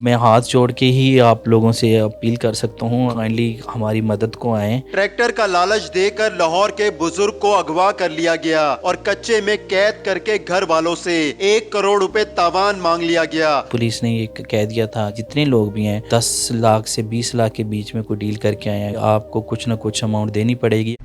میں ہاتھ جوڑ کے ہی آپ لوگوں سے اپیل کر سکتا ہوں، کائنڈلی ہماری مدد کو آئیں۔ ٹریکٹر کا لالچ دے کر لاہور کے بزرگ کو اغوا کر لیا گیا اور کچے میں قید کر کے گھر والوں سے 1 کروڑ روپے تاوان مانگ لیا گیا۔ پولیس نے یہ کہہ دیا تھا جتنے لوگ بھی ہیں 10 لاکھ سے 20 لاکھ کے بیچ میں کوئی ڈیل کر کے آئے ہیں، آپ کو کچھ نہ کچھ اماؤنٹ دینی پڑے گی۔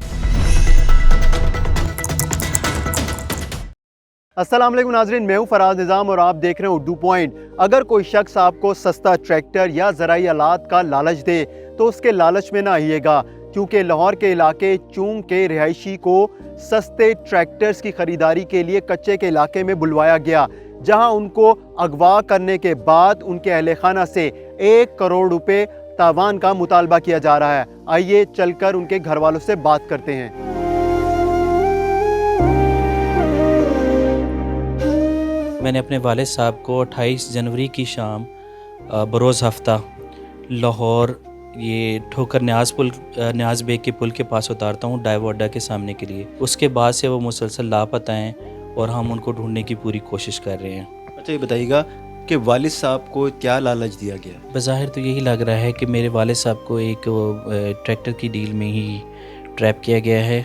السلام علیکم ناظرین، میں ہوں فراز نظام اور آپ دیکھ رہے ہیں اردو پوائنٹ۔ اگر کوئی شخص آپ کو سستا ٹریکٹر یا زرعی آلات کا لالچ دے تو اس کے لالچ میں نہ آئیے گا، کیونکہ لاہور کے علاقے چونگ کے رہائشی کو سستے ٹریکٹرز کی خریداری کے لیے کچے کے علاقے میں بلوایا گیا، جہاں ان کو اغوا کرنے کے بعد ان کے اہل خانہ سے 1 کروڑ روپے تاوان کا مطالبہ کیا جا رہا ہے۔ آئیے چل کر ان کے گھر والوں سے بات کرتے ہیں۔ میں نے اپنے والد صاحب کو 28 جنوری کی شام بروز ہفتہ لاہور یہ ٹھوکر نیاز بیگ کے پل کے پاس اتارتا ہوں ڈائیو اڈا کے سامنے کے لیے۔ اس کے بعد سے وہ مسلسل لاپتہ ہیں اور ہم ان کو ڈھونڈنے کی پوری کوشش کر رہے ہیں۔ اچھا یہ بتائیے گا کہ والد صاحب کو کیا لالچ دیا گیا؟ بظاہر تو یہی لگ رہا ہے کہ میرے والد صاحب کو ایک ٹریکٹر کی ڈیل میں ہی ٹریپ کیا گیا ہے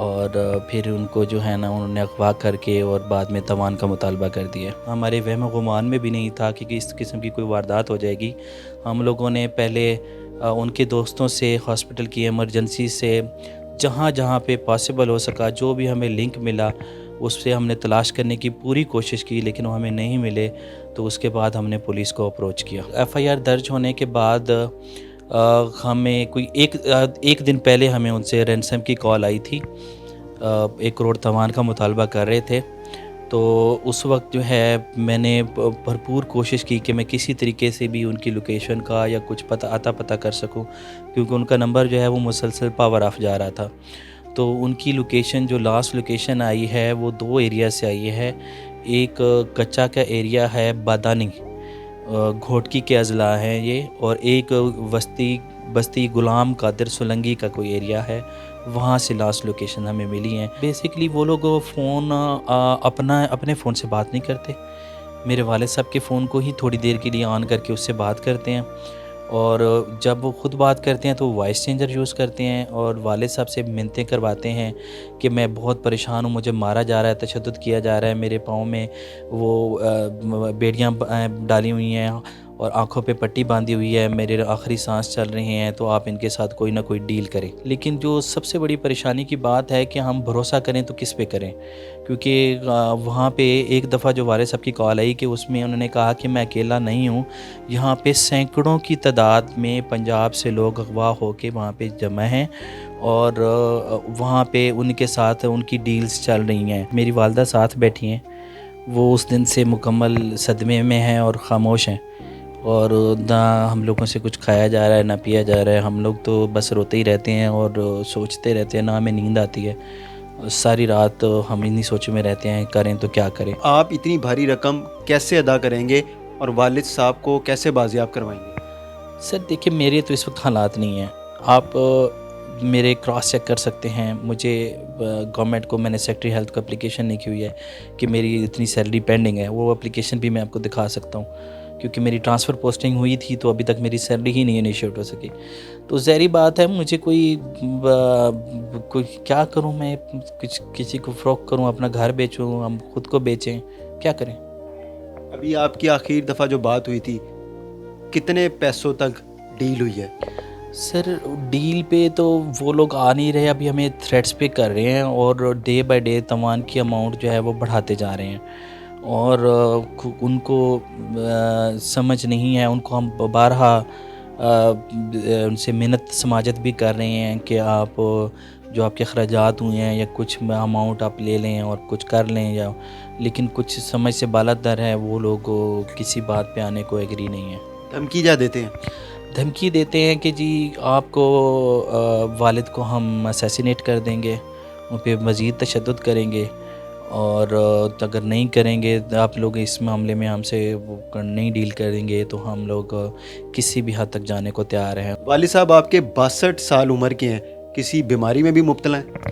اور پھر ان کو جو ہے نا انہوں نے اغوا کر کے اور بعد میں تاوان کا مطالبہ کر دیا۔ ہمارے وہم و گمان میں بھی نہیں تھا کہ اس قسم کی کوئی واردات ہو جائے گی۔ ہم لوگوں نے پہلے ان کے دوستوں سے، ہاسپٹل کی ایمرجنسی سے، جہاں جہاں پہ پاسبل ہو سکا، جو بھی ہمیں لنک ملا اس سے ہم نے تلاش کرنے کی پوری کوشش کی، لیکن وہ ہمیں نہیں ملے۔ تو اس کے بعد ہم نے پولیس کو اپروچ کیا۔ ایف آئی آر درج ہونے کے بعد ہمیں کوئی ایک دن پہلے ہمیں ان سے رینسم کی کال آئی تھی، 1 کروڑ تاوان کا مطالبہ کر رہے تھے۔ تو اس وقت جو ہے میں نے بھرپور کوشش کی کہ میں کسی طریقے سے بھی ان کی لوکیشن کا یا کچھ پتہ کر سکوں، کیونکہ ان کا نمبر جو ہے وہ مسلسل پاور آف جا رہا تھا۔ تو ان کی لوکیشن جو لاسٹ لوکیشن آئی ہے وہ 2 ایریا سے آئی ہے۔ ایک کچا کا ایریا ہے بادانی، گھوٹکی کے اضلاع ہیں یہ، اور ایک بستی غلام قادر سولنگی کا کوئی ایریا ہے، وہاں سے لاسٹ لوکیشن ہمیں ملی ہیں۔ بیسیکلی وہ لوگ فون اپنے فون سے بات نہیں کرتے، میرے والد صاحب کے فون کو ہی تھوڑی دیر کے لیے آن کر کے اس سے بات کرتے ہیں، اور جب وہ خود بات کرتے ہیں تو وہ وائس چینجر یوز کرتے ہیں اور والد صاحب سے منتیں کرواتے ہیں کہ میں بہت پریشان ہوں، مجھے مارا جا رہا ہے، تشدد کیا جا رہا ہے، میرے پاؤں میں وہ بیڑیاں ڈالی ہوئی ہیں اور آنکھوں پہ پٹی باندھی ہوئی ہے، میرے آخری سانس چل رہے ہیں، تو آپ ان کے ساتھ کوئی نہ کوئی ڈیل کریں۔ لیکن جو سب سے بڑی پریشانی کی بات ہے کہ ہم بھروسہ کریں تو کس پہ کریں، کیونکہ وہاں پہ ایک دفعہ جو والد صاحب کی کال آئی کہ اس میں انہوں نے کہا کہ میں اکیلا نہیں ہوں، یہاں پہ سینکڑوں کی تعداد میں پنجاب سے لوگ اغوا ہو کے وہاں پہ جمع ہیں اور وہاں پہ ان کے ساتھ ان کی ڈیلز چل رہی ہیں۔ میری والدہ ساتھ بیٹھی ہیں، وہ اس دن سے مکمل صدمے میں ہیں اور خاموش ہیں، اور نہ ہم لوگوں سے کچھ کھایا جا رہا ہے نہ پیا جا رہا ہے۔ ہم لوگ تو بس روتے ہی رہتے ہیں اور سوچتے رہتے ہیں، نہ ہمیں نیند آتی ہے، ساری رات ہم انہی سوچوں میں رہتے ہیں کریں تو کیا کریں۔ آپ اتنی بھاری رقم کیسے ادا کریں گے اور والد صاحب کو کیسے بازیاب کروائیں گے؟ سر دیکھیں، میرے تو اس وقت حالات نہیں ہیں، آپ میرے کراس چیک کر سکتے ہیں۔ مجھے گورنمنٹ کو میں نے سیکٹری ہیلتھ کو اپلیکیشن لکھی ہوئی ہے کہ میری اتنی سیلری پینڈنگ ہے، وہ اپلیکیشن بھی میں آپ کو دکھا سکتا ہوں، کیونکہ میری ٹرانسفر پوسٹنگ ہوئی تھی تو ابھی تک میری سیلری ہی نہیں انیشیٹ ہو سکی۔ تو ظاہری بات ہے مجھے کوئی کیا کروں، میں کسی کو فروخت کروں، اپنا گھر بیچوں، ہم خود کو بیچیں، کیا کریں؟ ابھی آپ کی آخری دفعہ جو بات ہوئی تھی کتنے پیسوں تک ڈیل ہوئی ہے؟ سر ڈیل پہ تو وہ لوگ آ نہیں رہے، ابھی ہمیں تھریٹس پہ کر رہے ہیں اور ڈے بائی ڈے تاوان کی اماؤنٹ جو ہے وہ بڑھاتے جا رہے ہیں، اور ان کو سمجھ نہیں ہے۔ ان کو ہم بارہا ان سے منت سماجت بھی کر رہے ہیں کہ آپ جو آپ کے اخراجات ہوئے ہیں یا کچھ اماؤنٹ آپ لے لیں اور کچھ کر لیں، یا لیکن کچھ سمجھ سے بالاتر ہے، وہ لوگ کسی بات پہ آنے کو ایگری نہیں ہیں۔ دھمکی کیا دیتے ہیں؟ دھمکی دیتے ہیں کہ جی آپ کو والد کو ہم اسیسینیٹ کر دیں گے، ان پہ مزید تشدد کریں گے، اور اگر نہیں کریں گے آپ لوگ اس معاملے میں ہم سے نہیں ڈیل کریں گے تو ہم لوگ کسی بھی حد تک جانے کو تیار ہیں۔ والد صاحب آپ کے 62 سال عمر کے ہیں، کسی بیماری میں بھی مبتلا ہیں؟